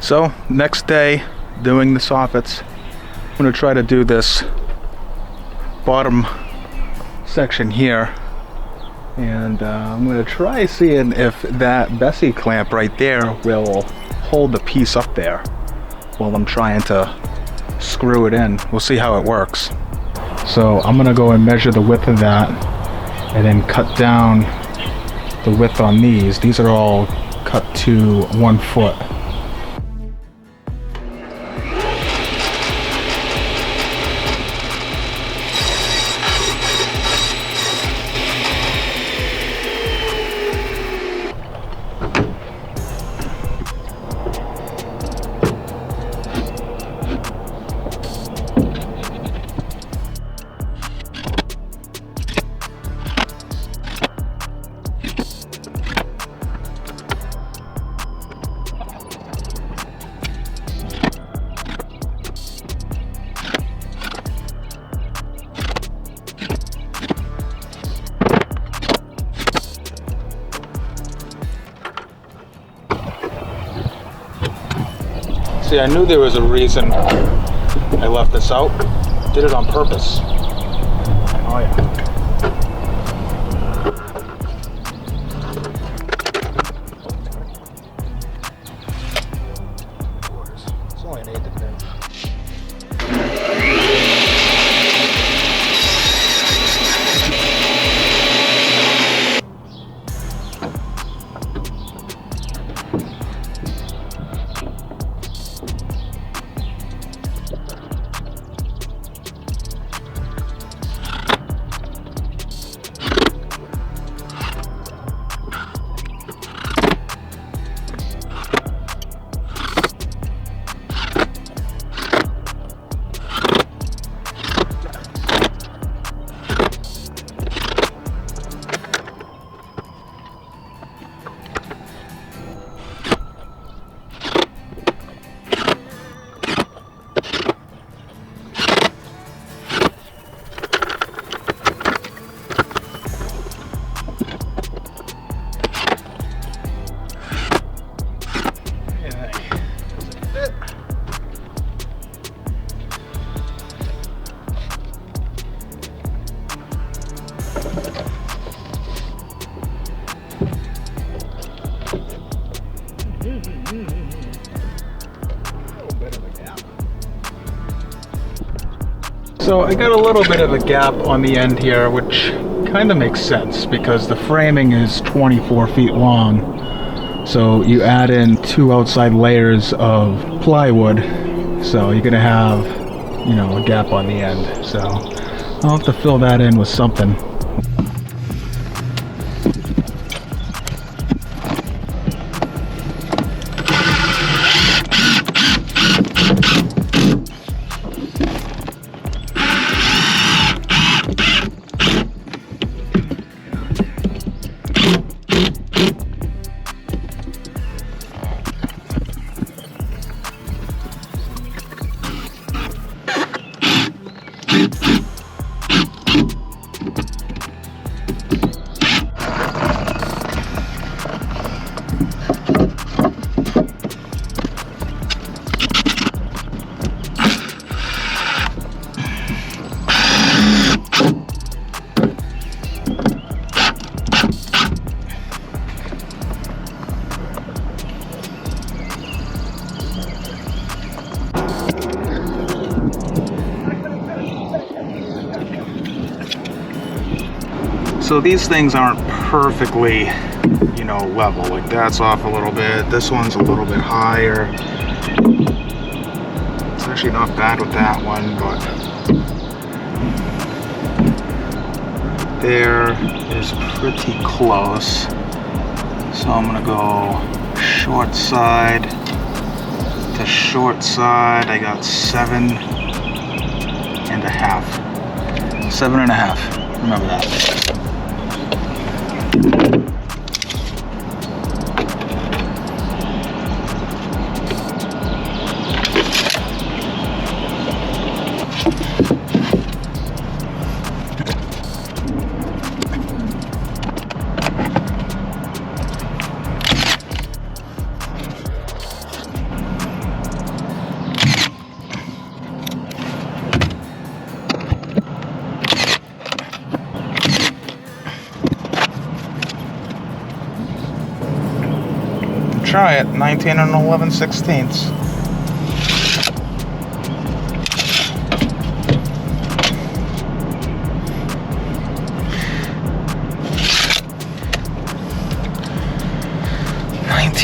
So next day, doing the soffits, I'm going to try to do this bottom section here, and I'm going to try seeing if that Bessie clamp right there will hold the piece up there while I'm trying to screw it in. We'll see how it works. So I'm going to go and measure the width of that and then cut down the width on these. These are all cut to 1 foot. See, I knew there was a reason I left this out. Did it on purpose. Oh yeah. It's only an 8 to 10. So I got a little bit of a gap on the end here, which kind of makes sense because the framing is 24 feet long. So you add in 2 outside layers of plywood, so you're gonna have, you know, a gap on the end. So I'll have to fill that in with something. So these things aren't perfectly, you know, level. Like that's off a little bit. This one's a little bit higher. It's actually not bad with that one, but there is pretty close. So I'm gonna go short side to short side. I got 7.5. 7.5. Remember that. try it. 19 and 11/16.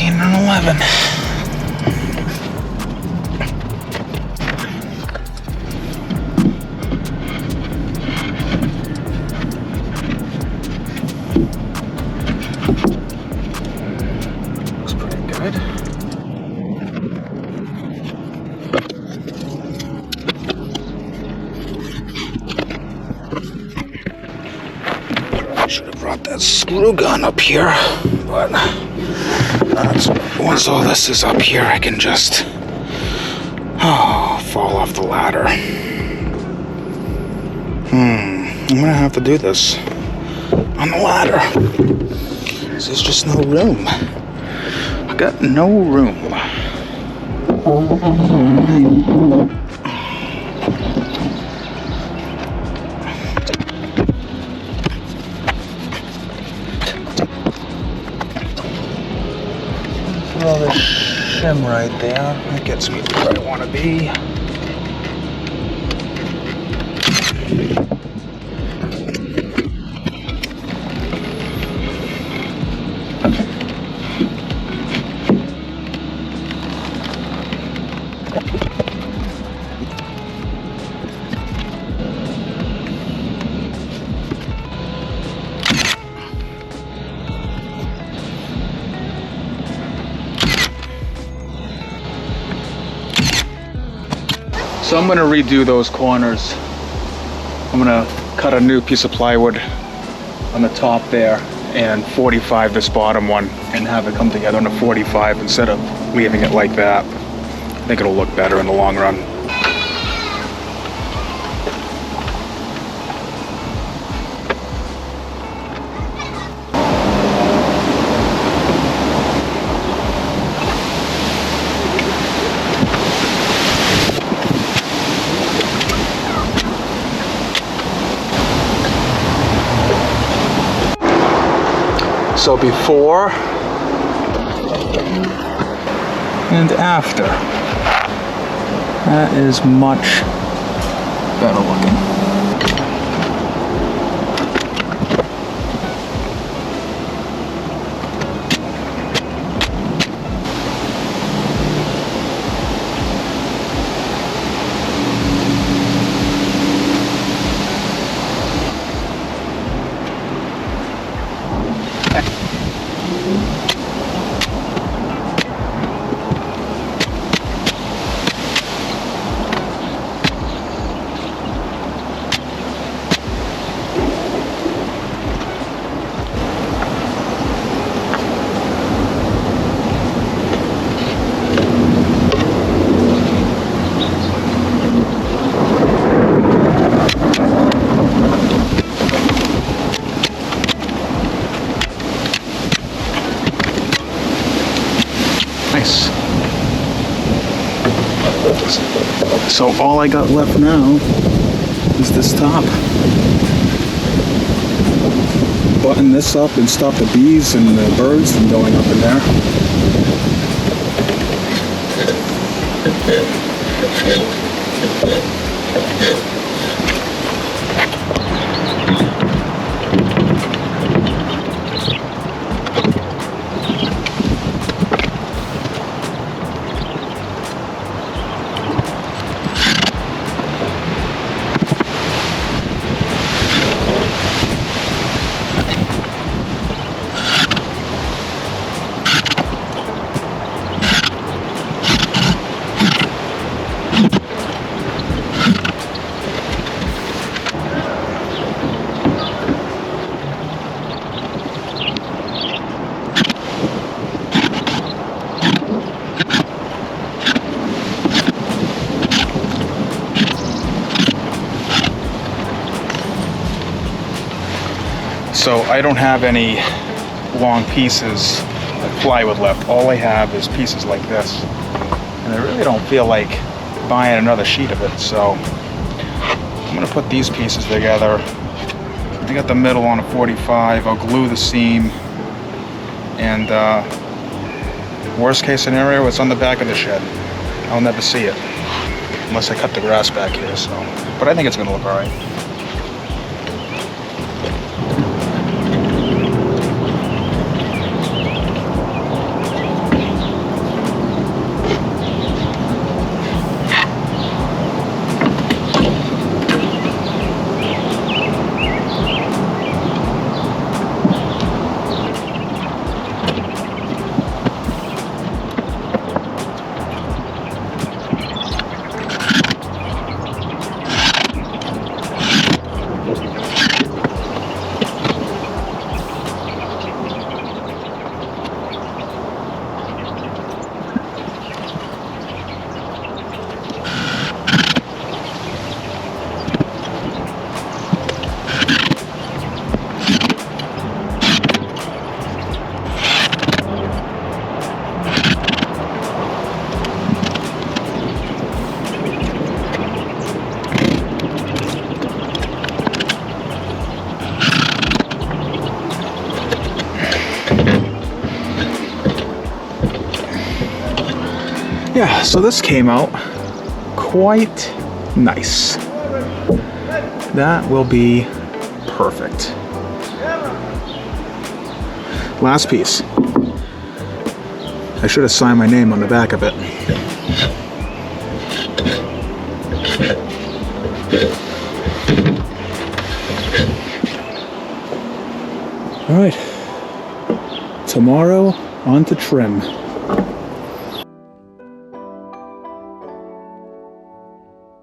And 11. Looks pretty good. Should have brought that screw gun up here, but once all this is up here, I can just fall off the ladder. I'm gonna have to do this on the ladder. There's just no room. I got no room. All this shim right there, that gets me to where I want to be. So I'm gonna redo those corners. I'm gonna cut a new piece of plywood on the top there and 45 this bottom one and have it come together on a 45 instead of leaving it like that. I think it'll look better in the long run. So before and after, that is much better looking. Nice. So all I got left now is this top. Button this up and stop the bees and the birds from going up in there. So I don't have any long pieces of plywood left. All I have is pieces like this. And I really don't feel like buying another sheet of it. So I'm gonna put these pieces together. I got the middle on a 45. I'll glue the seam and Worst case scenario, it's on the back of the shed. I'll never see it. Unless I cut the grass back here, so. But I think it's gonna look alright. Yeah, so this came out quite nice. That will be perfect. Last piece. I should have signed my name on the back of it. All right. Tomorrow, on to trim.